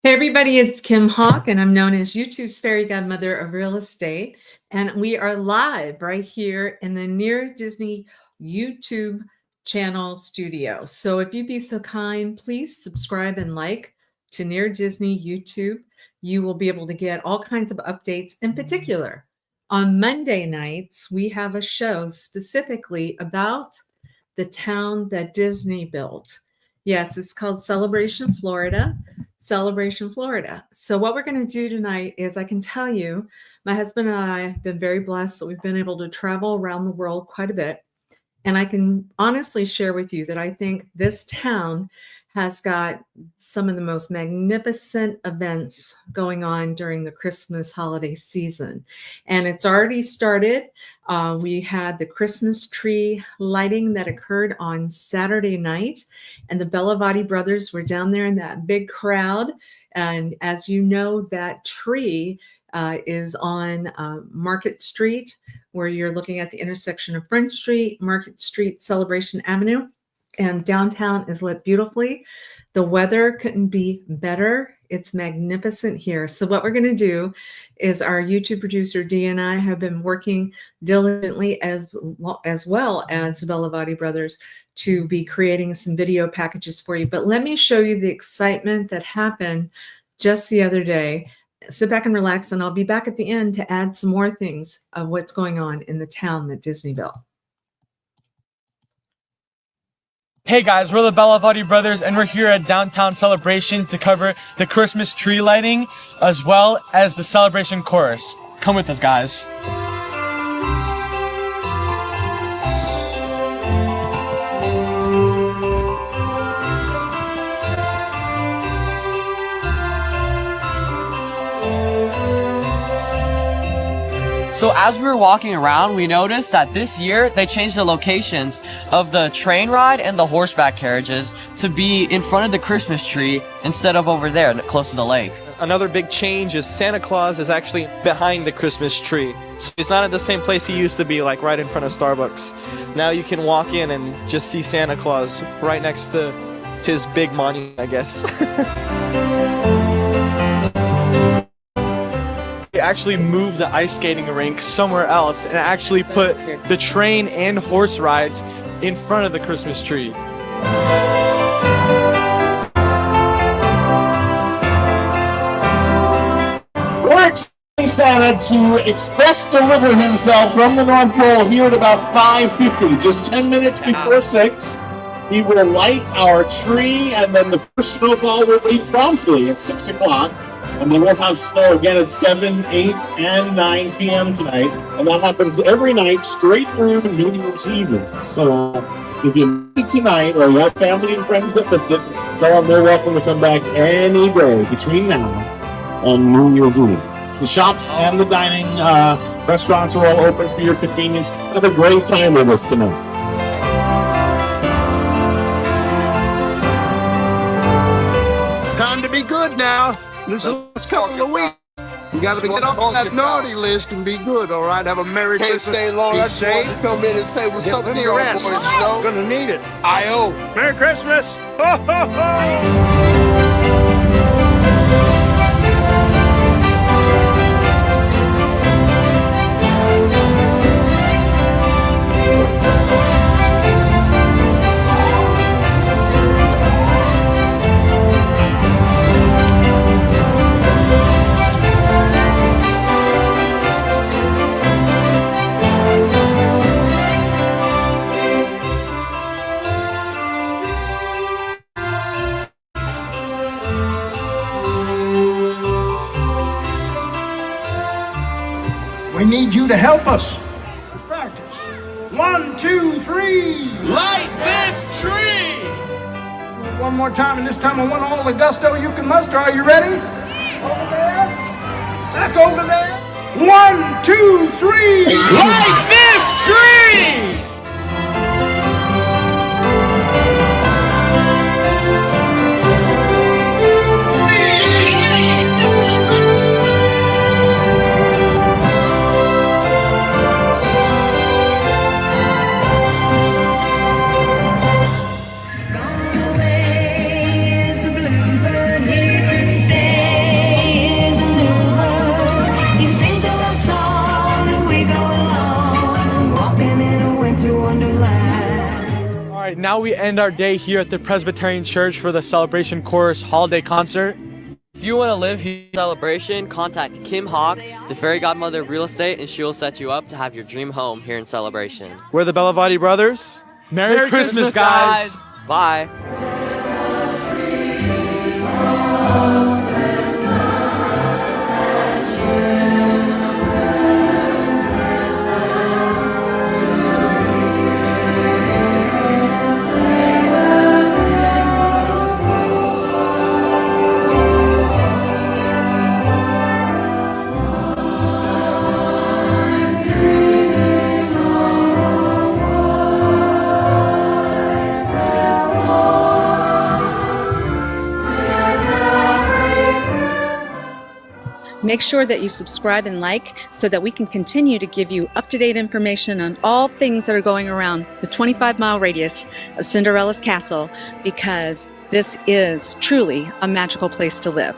Hey everybody, it's Kim Hawk, and I'm known as YouTube's fairy godmother of real estate. And we are live right here in the Near Disney YouTube channel studio. So if you'd be so kind, please subscribe and like to Near Disney YouTube. You will be able to get all kinds of updates. In particular, on Monday nights, we have a show specifically about the town that Disney built. Yes, it's called Celebration Florida. Celebration Florida. So what we're going to do tonight is I can tell you, my husband and I have been very blessed that we've been able to travel around the world quite a bit. And I can honestly share with you that I think this town has got some of the most magnificent events going on during the Christmas holiday season. And it's already started. We had the Christmas tree lighting that occurred on Saturday night, and the Bellavotti Brothers were down there in that big crowd. And as you know, that tree is on Market Street, where you're looking at the intersection of Front Street, Market Street, Celebration Avenue, and downtown is lit beautifully. The weather couldn't be better. It's magnificent here. So what we're going to do is our YouTube producer, Dee, and I have been working diligently as well as the Bellavotti Brothers to be creating some video packages for you. But let me show you the excitement that happened just the other day. Sit back and relax, and I'll be back at the end to add some more things of what's going on in the town that Disney built. Hey guys, we're the Bellavotti Brothers, and we're here at Downtown Celebration to cover the Christmas tree lighting as well as the celebration chorus. Come with us, guys. So as we were walking around, we noticed that this year they changed the locations of the train ride and the horseback carriages to be in front of the Christmas tree instead of over there, close to the lake. Another big change is Santa Claus is actually behind the Christmas tree. So he's not at the same place he used to be, like right in front of Starbucks. Now you can walk in and just see Santa Claus right next to his big monument, I guess. Actually moved the ice skating rink somewhere else and actually put the train and horse rides in front of the Christmas tree. We're expecting Santa to express deliver himself from the North Pole here at about 5:50, just 10 minutes before 6. He will light our tree, and then the first snowball will be promptly at 6 o'clock. And then we'll have snow again at 7, 8, and 9 p.m. tonight. And that happens every night straight through New Year's Eve. So if you meet tonight or you have family and friends that missed it, tell them they're welcome to come back any day between now and New Year's Eve. The shops and the dining restaurants are all open for your convenience. Have a great time with us tonight. It's time to be good now. This is the last couple of weeks. You got to get off that naughty list and be good, all right? Have a Merry Christmas. Can't stay long. I just wanted to come in and say what's up with your rest. You know? Gonna need it. I.O. Merry Christmas. Ho, ho, ho. We need you to help us. Let's practice. 1, 2, 3. Light this tree! One more time, and this time I want all the gusto you can muster. Are you ready? Over there. Back over there. 1, 2, 3. Light this tree! Gone away is the bluebird here to stay. right, now we end our day here at the Presbyterian Church for the Celebration Chorus Holiday Concert. If you want to live here in Celebration, contact Kim Hawk, the fairy godmother of real estate, and she will set you up to have your dream home here in Celebration. We're the Bellavotti Brothers. Merry Christmas, guys! Bye. Make sure that you subscribe and like so that we can continue to give you up-to-date information on all things that are going around the 25-mile radius of Cinderella's castle, because this is truly a magical place to live.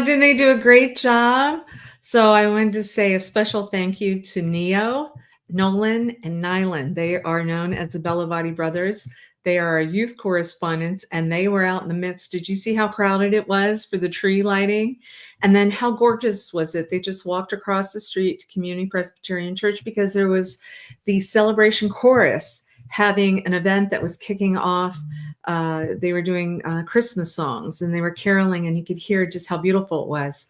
Didn't they do a great job? So I wanted to say a special thank you to Neo, Nolan, and Nylan. They are known as the Bellavotti Brothers. They are our youth correspondents, and they were out in the midst. Did you see how crowded it was for the tree lighting? And then how gorgeous was it? They just walked across the street to Community Presbyterian Church because there was the Celebration Chorus having an event that was kicking off. They were doing Christmas songs, and they were caroling, and you could hear just how beautiful it was.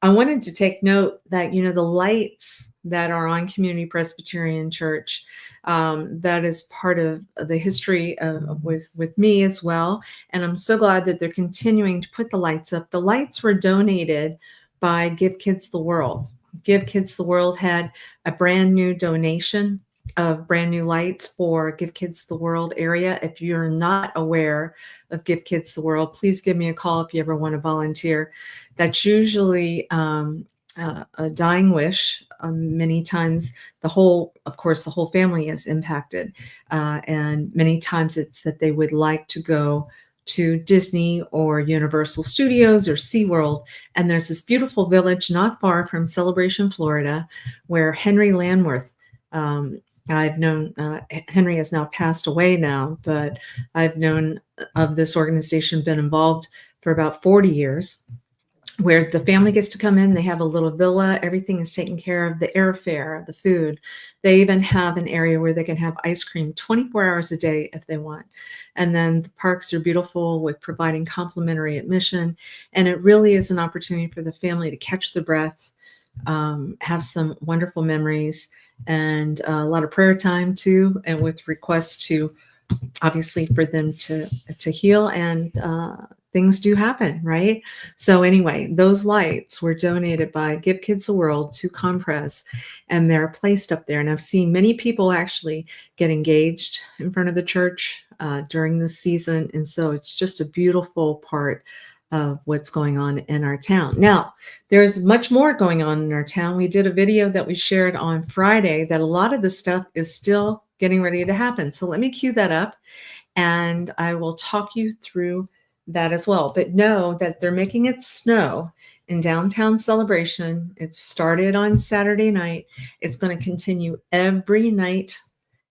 I wanted to take note that, you know, the lights that are on Community Presbyterian Church, that is part of the history with me as well. And I'm so glad that they're continuing to put the lights up. The lights were donated by Give Kids the World. Give Kids the World had a brand new donation of brand new lights for Give Kids the World area. If you're not aware of Give Kids the World, please give me a call if you ever want to volunteer. That's usually a dying wish. Many times the whole family is impacted. And many times it's that they would like to go to Disney or Universal Studios or SeaWorld. And there's this beautiful village not far from Celebration, Florida, where Henry Landworth, I've known, Henry has now passed away now, but I've known of this organization, been involved for about 40 years, where the family gets to come in. They have a little villa. Everything is taken care of, the airfare, the food. They even have an area where they can have ice cream 24 hours a day if they want. And then the parks are beautiful with providing complimentary admission. And it really is an opportunity for the family to catch their breath, have some wonderful memories, and a lot of prayer time too, and with requests to, obviously, for them to heal, and things do happen, right? So anyway, those lights were donated by Give Kids the World to Compress, and they're placed up there. And I've seen many people actually get engaged in front of the church during this season. And so it's just a beautiful part of what's going on in our town. Now, there's much more going on in our town. We did a video that we shared on Friday that a lot of the stuff is still getting ready to happen. So let me cue that up, and I will talk you through that as well. But know that they're making it snow in downtown Celebration. It started on Saturday night. It's going to continue every night.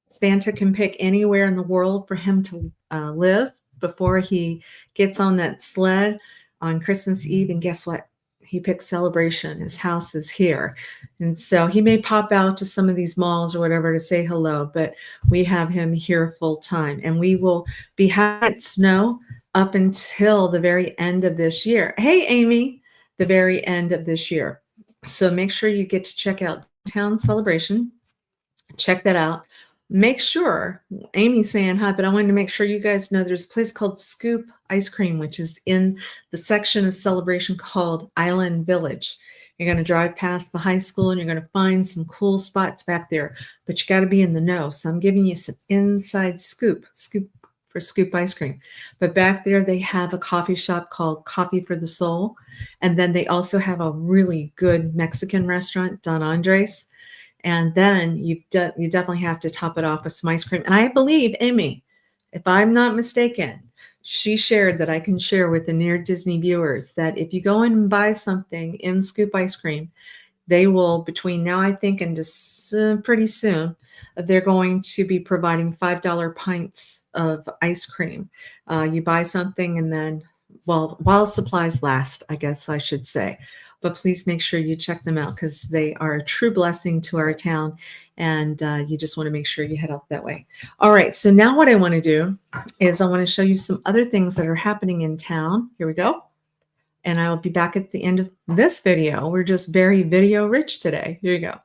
Santa can pick anywhere in the world for him to live before he gets on that sled on Christmas Eve. And guess what? He picked Celebration. His house is here. And so he may pop out to some of these malls or whatever to say hello, but we have him here full time. And we will be having it snow up until the very end of this year. Hey, Amy, the very end of this year. So make sure you get to check out Town Celebration. Check that out. Make sure, Amy's saying hi, but I wanted to make sure you guys know there's a place called Scoop Ice Cream, which is in the section of Celebration called Island Village. You're going to drive past the high school and you're going to find some cool spots back there, but you got to be in the know. So I'm giving you some inside scoop for Scoop Ice Cream. But back there, they have a coffee shop called Coffee for the Soul. And then they also have a really good Mexican restaurant, Don Andres. And then you definitely have to top it off with some ice cream. And I believe, Amy, if I'm not mistaken, she shared that I can share with the Near Disney viewers that if you go and buy something in Scoop Ice Cream, they will, between now, I think, and just pretty soon, they're going to be providing $5 pints of ice cream. You buy something and then, well, while supplies last, I guess I should say. But please make sure you check them out because they are a true blessing to our town. And you just want to make sure you head out that way. All right. So now what I want to do is I want to show you some other things that are happening in town. Here we go. And I will be back at the end of this video. We're just very video rich today. Here you go.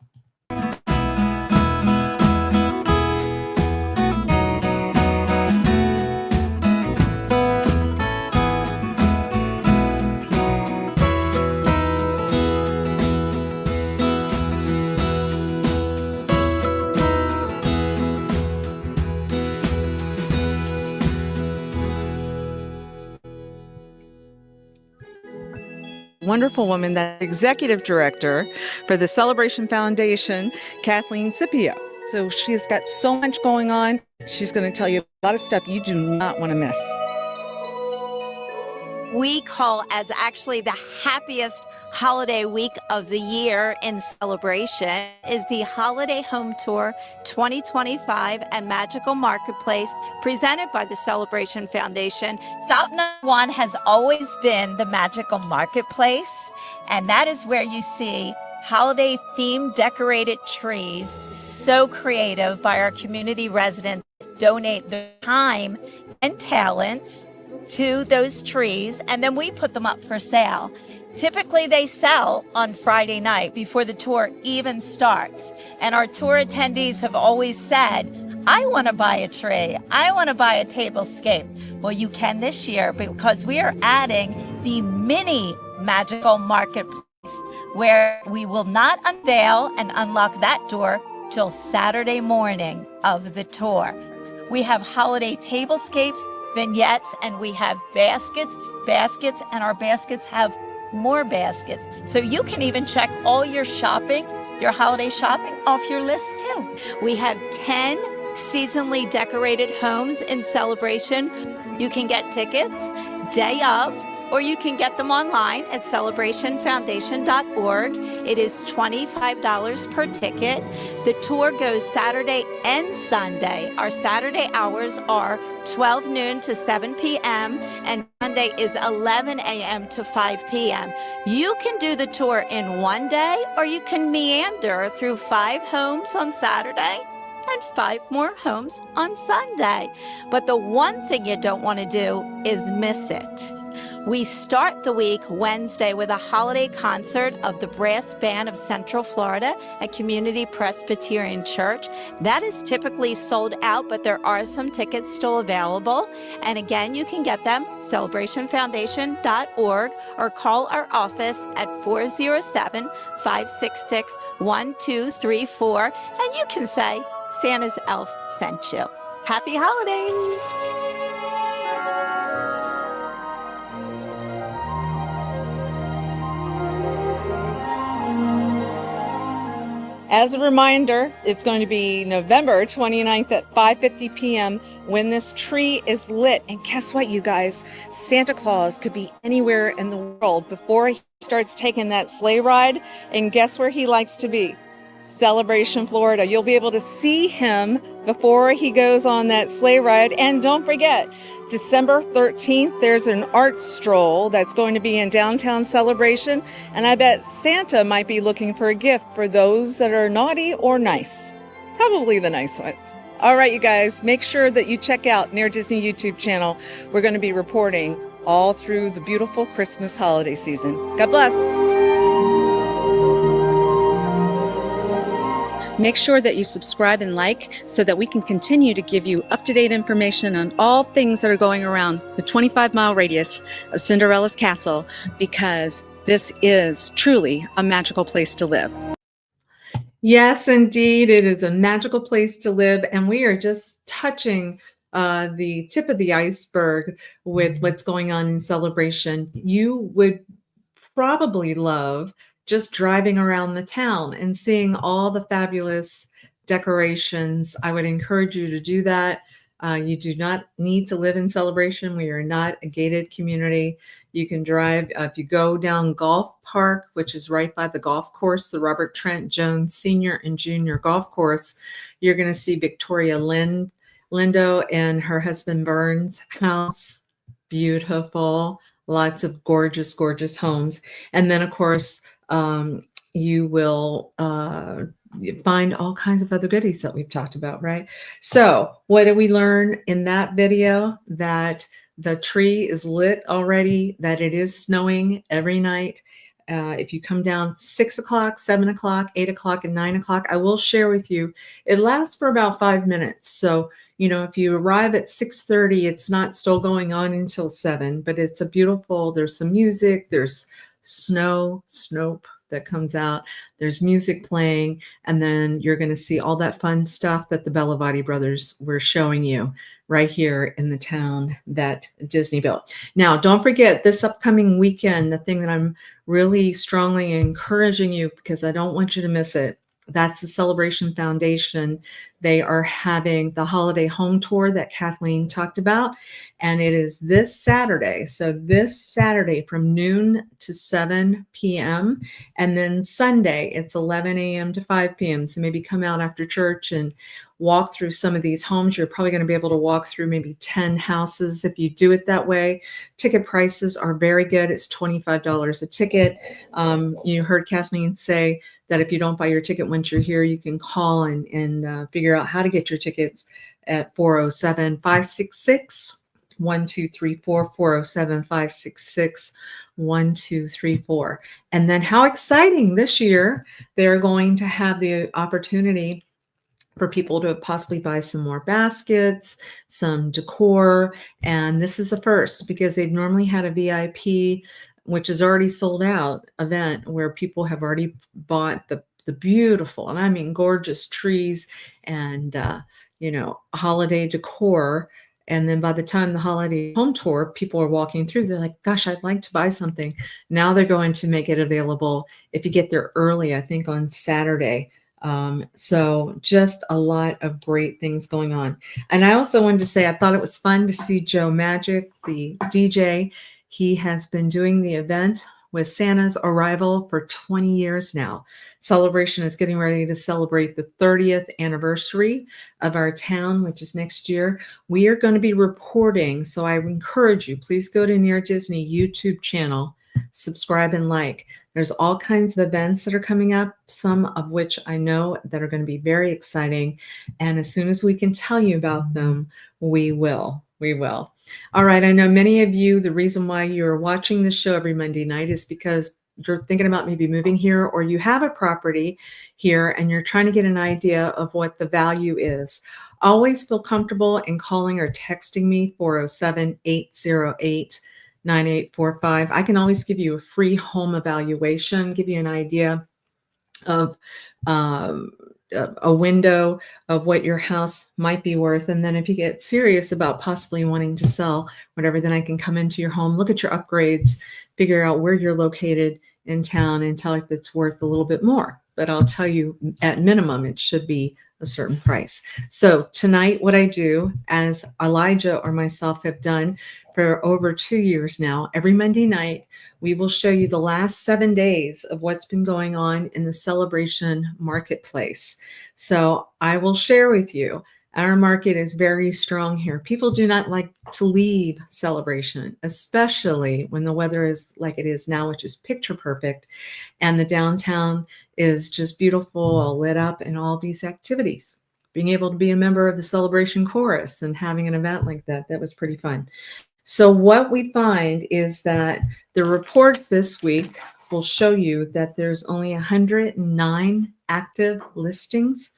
Wonderful woman, that executive director for the Celebration Foundation, Kathleen Scipio. So she's got so much going on. She's going to tell you a lot of stuff you do not want to miss. We call as actually the happiest holiday week of the year in celebration is the Holiday Home Tour 2025 at Magical Marketplace presented by the Celebration Foundation. Stop number one has always been the Magical Marketplace, and that is where you see holiday themed decorated trees, so creative by our community residents that donate their time and talents to those trees, and then we put them up for sale. Typically they sell on Friday night before the tour even starts. And our tour attendees have always said, I want to buy a tree. I want to buy a tablescape. Well, you can this year because we are adding the mini Magical Marketplace where we will not unveil and unlock that door till Saturday morning of the tour. We have holiday tablescapes, vignettes, and we have baskets, and our baskets have more baskets. So you can even check all your shopping, your holiday shopping off your list too. We have 10 seasonally decorated homes in celebration. You can get tickets day of, or you can get them online at celebrationfoundation.org. It is $25 per ticket. The tour goes Saturday and Sunday. Our Saturday hours are 12 noon to 7 p.m. and Sunday is 11 a.m. to 5 p.m. You can do the tour in one day, or you can meander through 5 homes on Saturday and 5 more homes on Sunday. But the one thing you don't want to do is miss it. We start the week Wednesday with a holiday concert of the Brass Band of Central Florida at Community Presbyterian Church. That is typically sold out, but there are some tickets still available. And again, you can get them celebrationfoundation.org or call our office at 407-566-1234. And you can say Santa's elf sent you. Happy holidays! As a reminder, it's going to be November 29th at 5:50 p.m. when this tree is lit. And guess what, you guys? Santa Claus could be anywhere in the world before he starts taking that sleigh ride. And guess where he likes to be? Celebration, Florida. You'll be able to see him before he goes on that sleigh ride. And don't forget, December 13th, there's an art stroll that's going to be in downtown Celebration. And I bet Santa might be looking for a gift for those that are naughty or nice. Probably the nice ones. All right, you guys, make sure that you check out Near Disney YouTube channel. We're going to be reporting all through the beautiful Christmas holiday season. God bless. Make sure that you subscribe and like so that we can continue to give you up-to-date information on all things that are going around the 25-mile radius of Cinderella's castle, because this is truly a magical place to live. Yes, indeed. It is a magical place to live. And we are just touching the tip of the iceberg with what's going on in Celebration. You would probably love just driving around the town and seeing all the fabulous decorations. I would encourage you to do that. You do not need to live in Celebration. We are not a gated community. You can drive, if you go down Golf Park, which is right by the golf course, the Robert Trent Jones Senior and Junior Golf Course, you're going to see Victoria Lindo and her husband Burns' house. Beautiful. Lots of gorgeous, gorgeous homes. And then, of course, you will find all kinds of other goodies that we've talked about, right? So what did we learn in that video? That the tree is lit already, that it is snowing every night. If you come down 6 o'clock, 7 o'clock, 8 o'clock, and 9 o'clock, I will share with you, it lasts for about 5 minutes. So, you know, if you arrive at 6:30, it's not still going on until 7, but it's a beautiful, there's some music, there's snow that comes out, there's music playing, and then you're going to see all that fun stuff that the Bellavotti Brothers were showing you right here in the town that Disney built. Now, don't forget this upcoming weekend, the thing that I'm really strongly encouraging you, because I don't want you to miss it. That's the Celebration Foundation. They are having the holiday home tour that Kathleen talked about, and it is this Saturday. So this Saturday from noon to 7 p.m. And then Sunday, it's 11 a.m. to 5 p.m. So maybe come out after church and walk through some of these homes. You're probably going to be able to walk through maybe 10 houses if you do it that way. Ticket prices are very good. It's $25 a ticket. You heard Kathleen say that if you don't buy your ticket once you're here, you can call and figure out how to get your tickets at 407-566-1234, 407-566-1234. And then how exciting this year, they're going to have the opportunity for people to possibly buy some more baskets, some decor. And this is a first because they've normally had a VIP, which is already sold out event where people have already bought the beautiful, and I mean gorgeous trees and, holiday decor. And then by the time the holiday home tour, people are walking through, they're like, gosh, I'd like to buy something. Now they're going to make it available if you get there early, I think on Saturday. So just a lot of great things going on. And I also wanted to say, I thought it was fun to see Joe Magic, the DJ. He has been doing the event with Santa's arrival for 20 years now. Celebration is getting ready to celebrate the 30th anniversary of our town, which is next year. We are going to be reporting. So I encourage you, please go to Near Disney YouTube channel, subscribe and like. There's all kinds of events that are coming up, some of which I know that are going to be very exciting. And as soon as we can tell you about them, we will. We will. All right. I know many of you, the reason why you're watching this show every Monday night is because you're thinking about maybe moving here, or you have a property here and you're trying to get an idea of what the value is. Always feel comfortable in calling or texting me, 407-808-9845. I can always give you a free home evaluation, give you an idea of a window of what your house might be worth. And then if you get serious about possibly wanting to sell, whatever, then I can come into your home, look at your upgrades, figure out where you're located in town, and tell if it's worth a little bit more. But I'll tell you, at minimum, it should be a certain price. So tonight, what I do, as Elijah or myself have done for over 2 years now, every Monday night, we will show you the last 7 days of what's been going on in the Celebration marketplace. So I will share with you, our market is very strong here. People do not like to leave Celebration, especially when the weather is like it is now, which is picture perfect. And the downtown is just beautiful, all lit up, and all these activities. Being able to be a member of the Celebration Chorus and having an event like that, that was pretty fun. So what we find is that the report this week will show you that there's only 109 active listings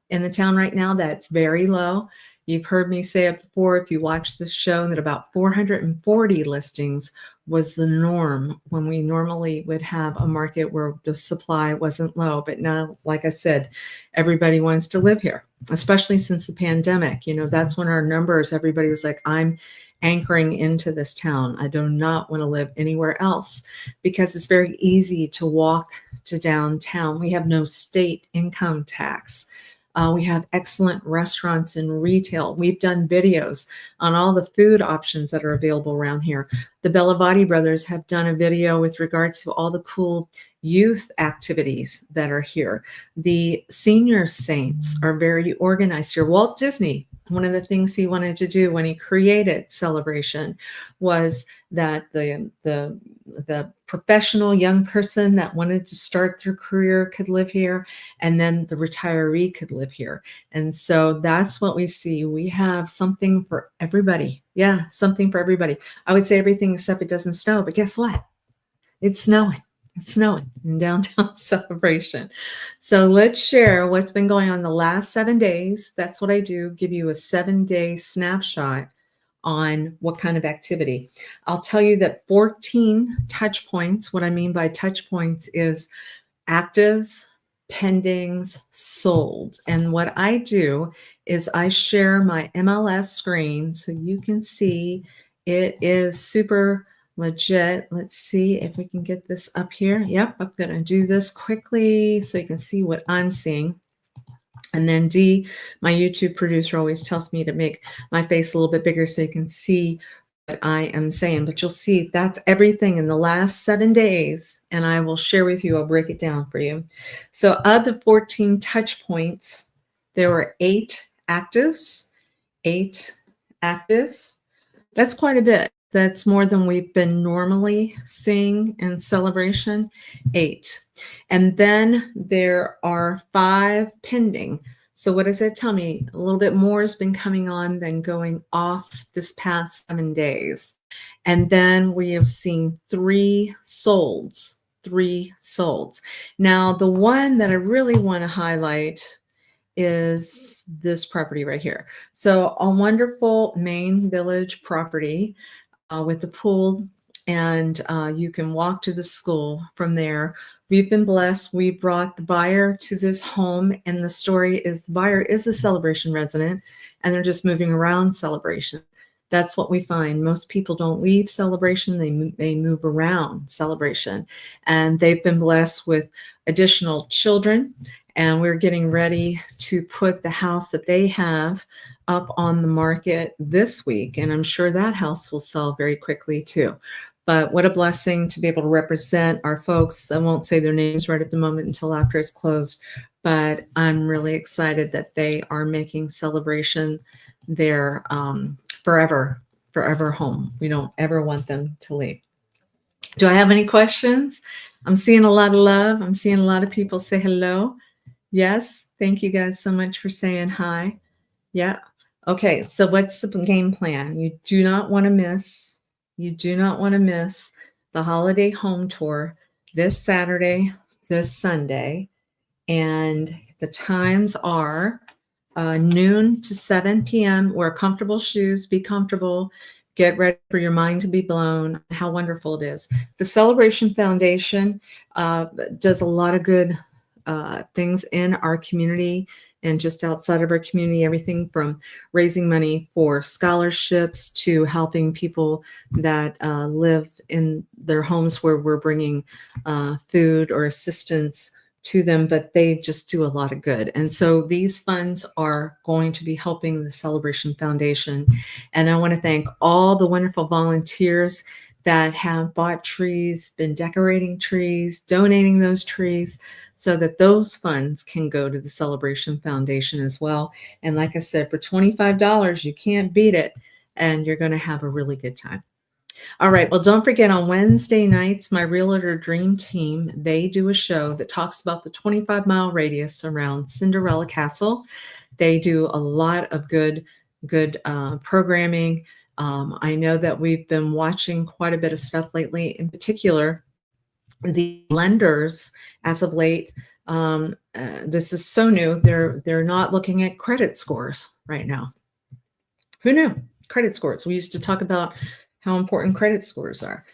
in the town right now. That's very low. You've heard me say it before, if you watch this show, that about 440 listings was the norm when we normally would have a market where the supply wasn't low. But now, like I said, everybody wants to live here, especially since the pandemic. That's when our numbers, everybody was like, I'm anchoring into this town. I do not want to live anywhere else, because it's very easy to walk to downtown. We have no state income tax. We have excellent restaurants and retail. We've done videos on all the food options that are available around here. The Bellavotti Brothers have done a video with regards to all the cool youth activities that are here. The senior saints are very organized here. Walt Disney, one of the things he wanted to do when he created Celebration was that the professional young person that wanted to start their career could live here, and then the retiree could live here. And so that's what we see. We have something for everybody. Yeah, something for everybody. I would say everything except it doesn't snow, but guess what? It's snowing. It's snowing in downtown Celebration. So let's share what's been going on the last 7 days. That's what I do, give you a 7-day snapshot on what kind of activity. I'll tell you that 14 touch points. What I mean by touch points is actives, pendings, sold. And what I do is I share my MLS screen so you can see it is super legit. Let's see if we can get this up here. Yep, I'm going to do this quickly so you can see what I'm seeing. And then Dee, my YouTube producer, always tells me to make my face a little bit bigger so you can see what I am saying. But you'll see that's everything in the last 7 days, and I will share with you. I'll break it down for you. So of the 14 touch points, there were 8 actives. 8 actives. That's quite a bit. That's more than we've been normally seeing in Celebration. 8. And then there are 5 pending. So what does that tell me? A little bit more has been coming on than going off this past 7 days. And then we have seen 3 solds. 3 solds. Now, the one that I really want to highlight is this property right here. So a wonderful Main Village property with the pool, and you can walk to the school from there. We've been blessed. We brought the buyer to this home, and the story is the buyer is a Celebration resident, and they're just moving around Celebration. That's what we find. Most people don't leave Celebration. They move around Celebration, and they've been blessed with additional children. And we're getting ready to put the house that they have up on the market this week. And I'm sure that house will sell very quickly too. But what a blessing to be able to represent our folks. I won't say their names right at the moment until after it's closed, but I'm really excited that they are making Celebration their forever home. We don't ever want them to leave. Do I have any questions? I'm seeing a lot of love. I'm seeing a lot of people say hello. Yes, thank you guys so much for saying hi. Yeah. Okay, so what's the game plan? You do not want to miss the holiday home tour this Saturday, this Sunday, and the times are noon to 7 p.m. Wear comfortable shoes, be comfortable, get ready for your mind to be blown, how wonderful it is. The Celebration Foundation does a lot of good things in our community and just outside of our community, everything from raising money for scholarships to helping people that live in their homes where we're bringing food or assistance to them, but they just do a lot of good. And so these funds are going to be helping the Celebration Foundation. And I want to thank all the wonderful volunteers that have bought trees, been decorating trees, donating those trees, so that those funds can go to the Celebration Foundation as well. And like I said, for $25, you can't beat it, and you're going to have a really good time. All right, well, don't forget on Wednesday nights, my Realtor Dream Team, they do a show that talks about the 25-mile radius around Cinderella Castle. They do a lot of good programming. I know that we've been watching quite a bit of stuff lately, in particular, the lenders as of late. This is so new. They're not looking at credit scores right now. Who knew? Credit scores. We used to talk about how important credit scores are.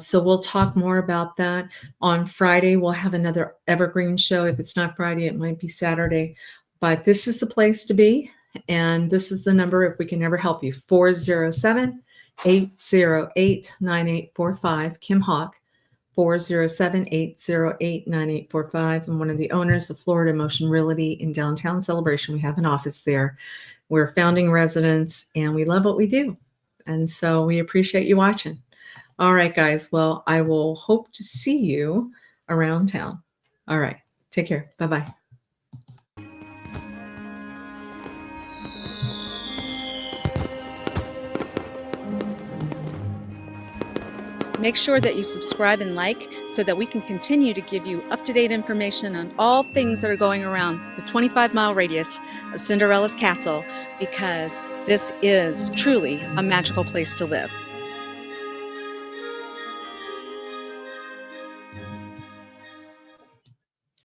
So we'll talk more about that. On Friday, we'll have another evergreen show. If it's not Friday, it might be Saturday. But this is the place to be. And this is the number if we can ever help you. 407-808-9845. Kim Hawk. 407-808-9845. I'm one of the owners of Florida Motion Realty in downtown Celebration. We have an office there. We're founding residents and we love what we do. And so we appreciate you watching. All right, guys. Well, I will hope to see you around town. All right. Take care. Bye-bye. Make sure that you subscribe and like so that we can continue to give you up-to-date information on all things that are going around the 25-mile radius of Cinderella's castle, because this is truly a magical place to live.